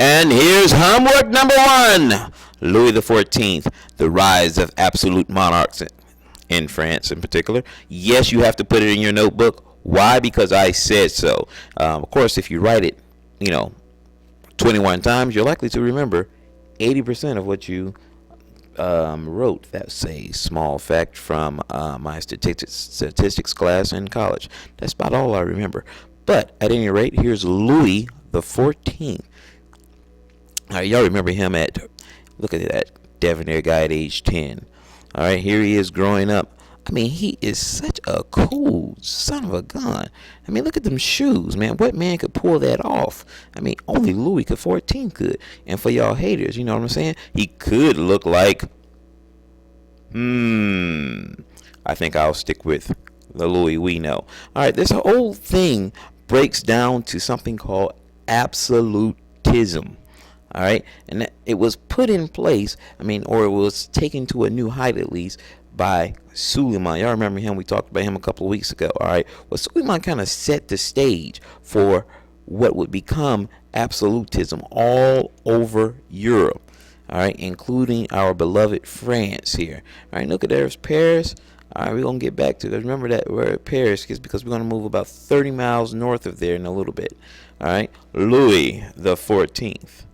And here's homework number one. Louis XIV, the rise of absolute monarchs in France in particular. Yes, you have to put it in your notebook. Why? Because I said so. Of course, if you write it, 21 times, you're likely to remember 80% of what you wrote. That's a small fact from my statistics class in college. That's about all I remember. But at any rate, here's Louis the 14th. All right, y'all remember him look at that debonair guy at age 10. All right, here he is growing up. I mean, he is such a cool son of a gun. I mean, look at them shoes, man. What man could pull that off? I mean, only Louis XIV could. And for y'all haters, you know what I'm saying? He could look like, I think I'll stick with the Louis we know. All right, this whole thing breaks down to something called absolutism. All right, and it was put in place, or it was taken to a new height at least by Suleiman. Y'all remember him? We talked about him a couple of weeks ago. All right, well, Suleiman kind of set the stage for what would become absolutism all over Europe. All right, including our beloved France here. All right, look at there's Paris. All right, we're going to get back to this. Remember that we're at Paris because we're going to move about 30 miles north of there in a little bit. All right, Louis the 14th.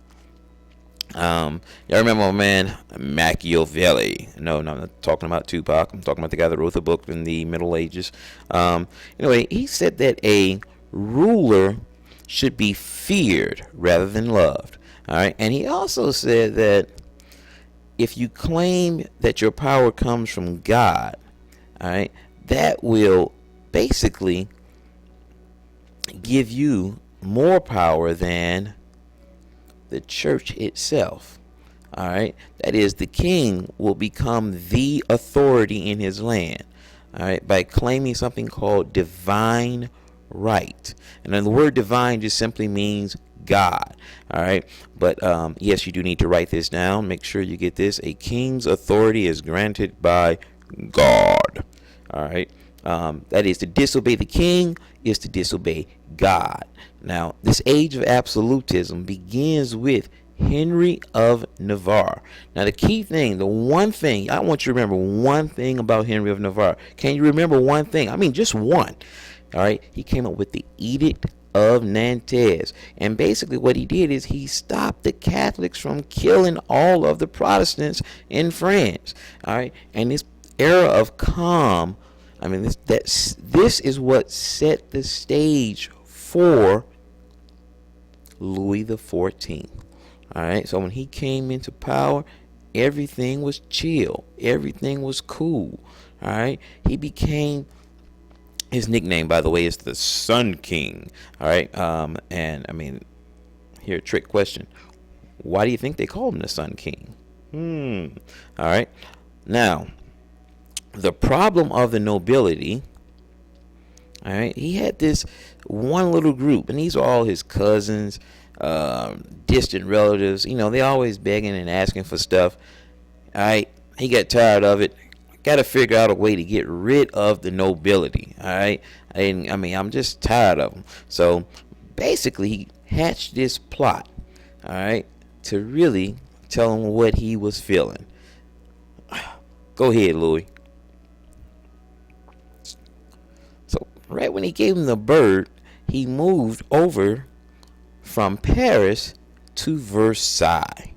Y'all remember my man Machiavelli? No, I'm not talking about Tupac. I'm talking about the guy that wrote the book in the Middle Ages. Anyway, he said that a ruler should be feared rather than loved. All right, and he also said that if you claim that your power comes from God, all right, that will basically give you more power than the church itself. All right, that is, the king will become the authority in his land, all right, by claiming something called divine right. And then the word divine just simply means God. All right, but yes, you do need to write this down. Make sure you get this. A king's authority is granted by God. All right, that is, to disobey the king is to disobey God. Now, this age of absolutism begins with Henry of Navarre. Now, the key thing, the one thing, I want you to remember one thing about Henry of Navarre. Can you remember one thing? Just one. All right, he came up with the Edict of Nantes. And basically what he did is he stopped the Catholics from killing all of the Protestants in France. All right, and this era of calm, this is what set the stage for Louis XIV. All right, so when he came into power, everything was chill, everything was cool. All right, he became, his nickname, by the way, is the Sun King. All right, here, trick question: why do you think they called him the Sun King? All right, now the problem of the nobility. All right, he had this one little group, and these are all his cousins, distant relatives. They always begging and asking for stuff. All right, he got tired of it. Got to figure out a way to get rid of the nobility. All right, I'm just tired of them. So basically, he hatched this plot. All right, to really tell him what he was feeling. Go ahead, Louis. Right when he gave him the bird, he moved over from Paris to Versailles.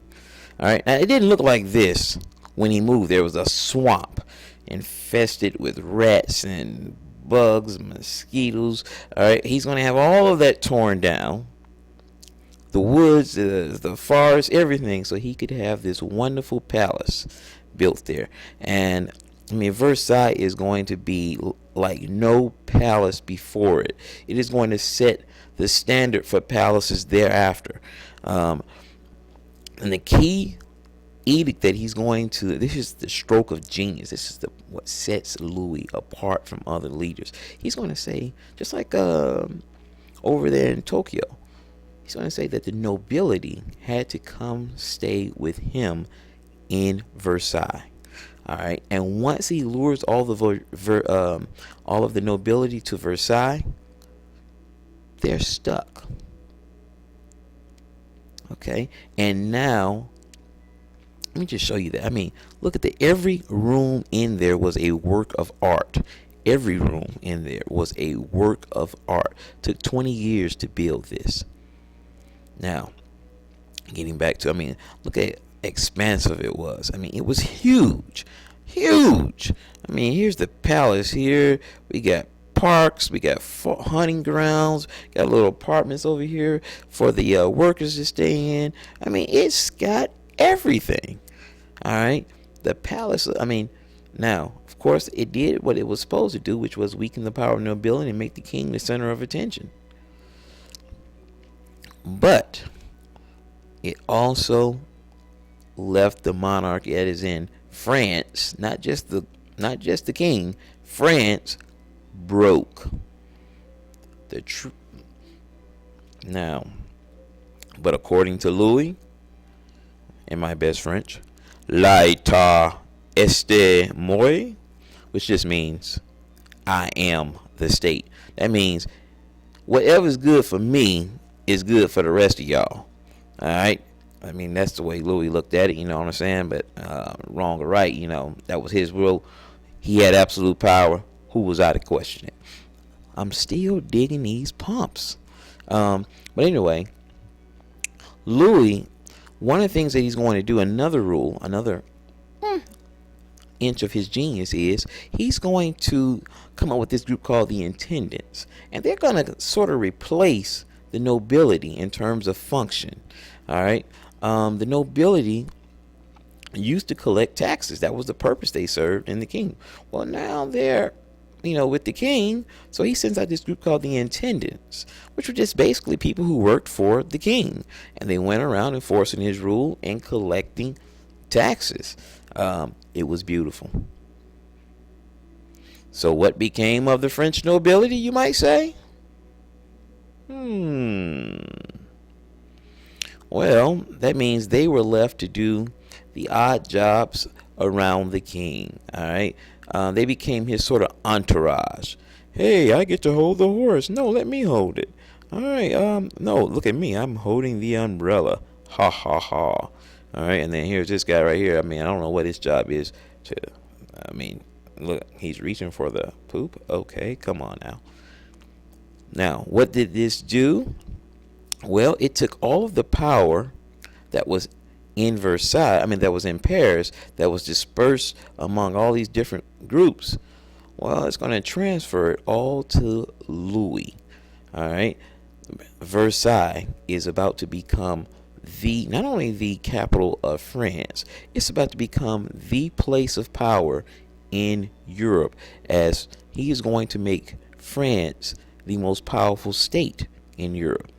All right, now it didn't look like this when he moved. There was a swamp infested with rats and bugs, mosquitoes. All right, he's going to have all of that torn down. The woods, the forest, everything, so he could have this wonderful palace built there. And Versailles is going to be like no palace before it. It is going to set the standard for palaces thereafter. And the key edict that he's going to, this is the stroke of genius. This is what sets Louis apart from other leaders. He's going to say, just like over there in Tokyo, he's going to say that the nobility had to come stay with him in Versailles. All right, and once he lures all of the nobility to Versailles, they're stuck. Okay, and now let me just show you that. I mean, look at every room in there was a work of art. Every room in there was a work of art. Took 20 years to build this. Now, getting back to, I mean, look at how expansive it was. I mean, it was huge. Huge. I mean, here's the palace here. We got parks, we got hunting grounds, got little apartments over here for the workers to stay in. I mean, it's got everything. All right, the palace. I mean, now of course it did what it was supposed to do, which was weaken the power of nobility and make the king the center of attention. But it also left the monarch, that is in France, not just the king. France broke. Now, but according to Louis, in my best French, "L'État est moi," which just means I am the state. That means whatever's good for me is good for the rest of y'all. All right. I mean, that's the way Louis looked at it. You know what I'm saying? But wrong or right, that was his rule. He had absolute power. Who was I to question it? I'm still digging these pumps. But anyway, Louis, one of the things that he's going to do, another inch of his genius, is he's going to come up with this group called the Intendants. And they're going to sort of replace the nobility in terms of function. All right. The nobility used to collect taxes. That was the purpose they served in the king. Well, now they're with the king. So he sends out this group called the Intendants, which were just basically people who worked for the king. And they went around enforcing his rule and collecting taxes. It was beautiful. So what became of the French nobility, you might say? Well, that means they were left to do the odd jobs around the king. All right. They became his sort of entourage. Hey, I get to hold the horse. No, let me hold it. All right. No, look at me. I'm holding the umbrella. Ha ha ha. All right. And then here's this guy right here. I mean, I don't know what his job is look, he's reaching for the poop. Okay, come on now. Now, what did this do? Well, it took all of the power that was in Versailles, that was in Paris, that was dispersed among all these different groups. Well, it's going to transfer it all to Louis. All right. Versailles is about to become not only the capital of France, it's about to become the place of power in Europe, as he is going to make France the most powerful state in Europe.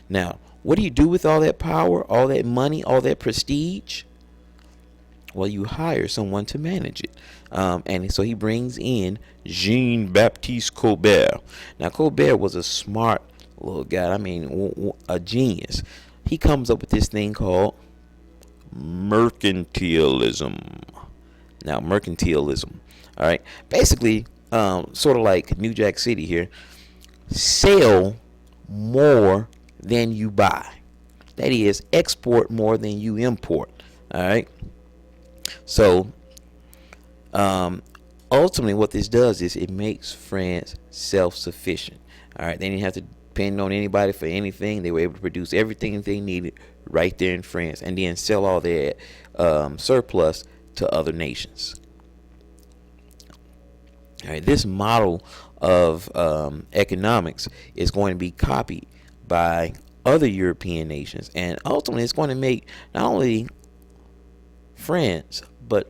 Now, what do you do with all that power, all that money, all that prestige? Well, you hire someone to manage it. And so he brings in Jean-Baptiste Colbert. Now, Colbert was a smart little guy. A genius. He comes up with this thing called mercantilism. Now, mercantilism. All right. Basically, sort of like New Jack City here. Sell more than you buy. That is, export more than you import. All right. So, ultimately, what this does is it makes France self-sufficient. All right. They didn't have to depend on anybody for anything. They were able to produce everything they needed right there in France, and then sell all their surplus to other nations. All right. This model of economics is going to be copied by other European nations, and ultimately it's going to make not only France but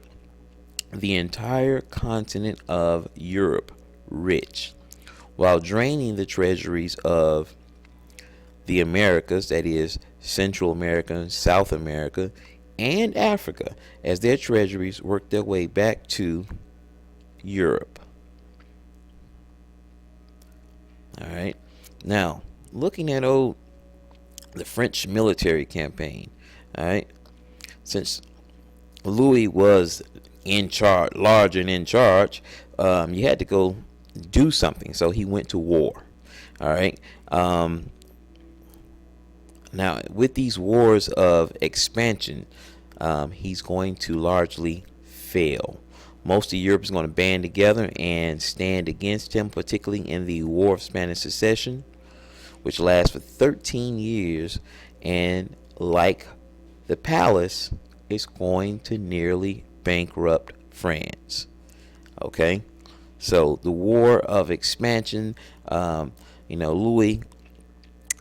the entire continent of Europe rich, while draining the treasuries of the Americas, that is Central America, South America, and Africa, as their treasuries work their way back to Europe. All right. Now, looking at the French military campaign. All right. Since Louis was in charge, large and in charge, you had to go do something. So he went to war. All right. Now, with these wars of expansion, he's going to largely fail. Most of Europe is going to band together and stand against him, particularly in the War of Spanish Succession, which lasts for 13 years. And like the palace, it's going to nearly bankrupt France. Okay? So the War of Expansion, Louis,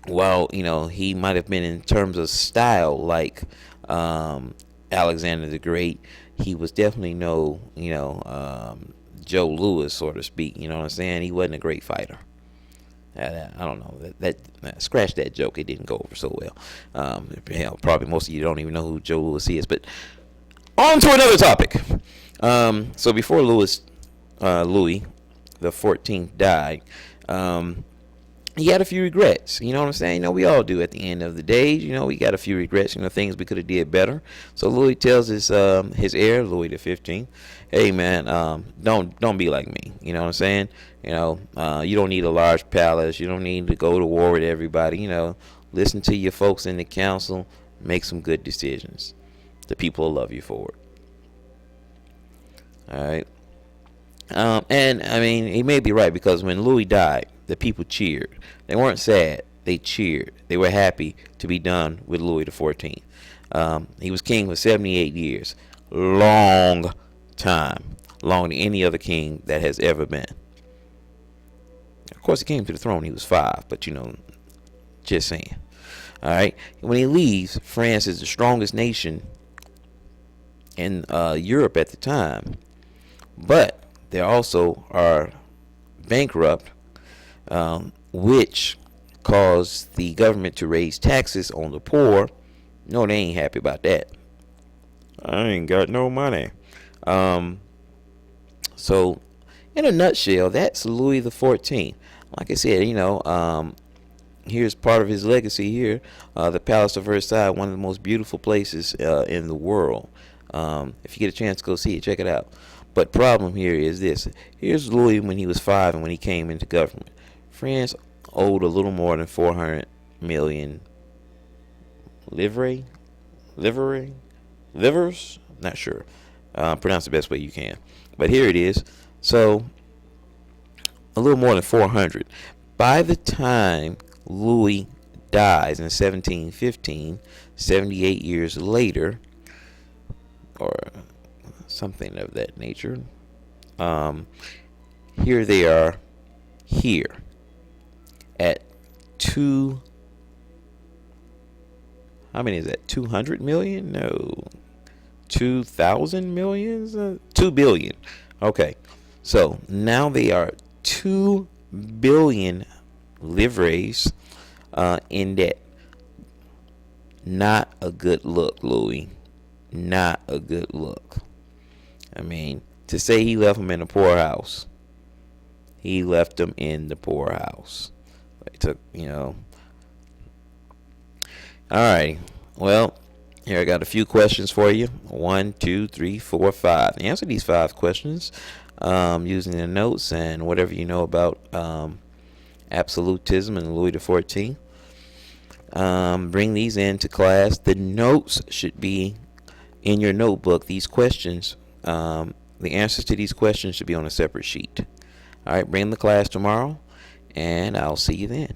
while he might have been in terms of style like Alexander the Great, he was definitely no Joe Louis, so to speak. You know what I'm saying? He wasn't a great fighter. I don't know that scratch that joke. It didn't go over so well. Probably most of you don't even know who Joe Louis is. But on to another topic. So before Louis the 14th died, he had a few regrets. You know what I'm saying? We all do at the end of the day. We got a few regrets. Things we could have did better. So Louis tells his heir, Louis the 15th, hey man, don't be like me. You know what I'm saying? You don't need a large palace. You don't need to go to war with everybody. Listen to your folks in the council. Make some good decisions. The people will love you for it. All right. And I mean, he may be right, because when Louis died, the people cheered. They weren't sad. They cheered. They were happy to be done with Louis XIV. He was king for 78 years. Long time. Longer than any other king that has ever been. Of course, he came to the throne. He was 5, but just saying. All right. When he leaves, France is the strongest nation in Europe at the time. But they also are bankrupt, which caused the government to raise taxes on the poor. No, they ain't happy about that. I ain't got no money. So, in a nutshell, that's Louis XIV. Like I said, here's part of his legacy here. The Palace of Versailles, one of the most beautiful places in the world. If you get a chance to go see it, check it out. But problem here is this. Here's Louis when he was 5 and when he came into government. France owed a little more than 400 million livres? Not sure. Pronounce the best way you can. But here it is. So, a little more than 400. By the time Louis dies in 1715, 78 years later, or something of that nature, here they are here at how many is that? 200 million? No. 2,000 millions? 2 billion. Okay. So now they are 2 billion livres in debt. Not a good look, Louis. Not a good look. I mean, to say he left them in the poorhouse. He left them in the poorhouse. They took, Alright. Well, here I got a few questions for you. 1, 2, 3, 4, 5. Answer these 5 questions using the notes and whatever you know about absolutism and Louis XIV. Bring these into class. The notes should be in your notebook. These questions, the answers to these questions should be on a separate sheet. All right, bring the class tomorrow, and I'll see you then.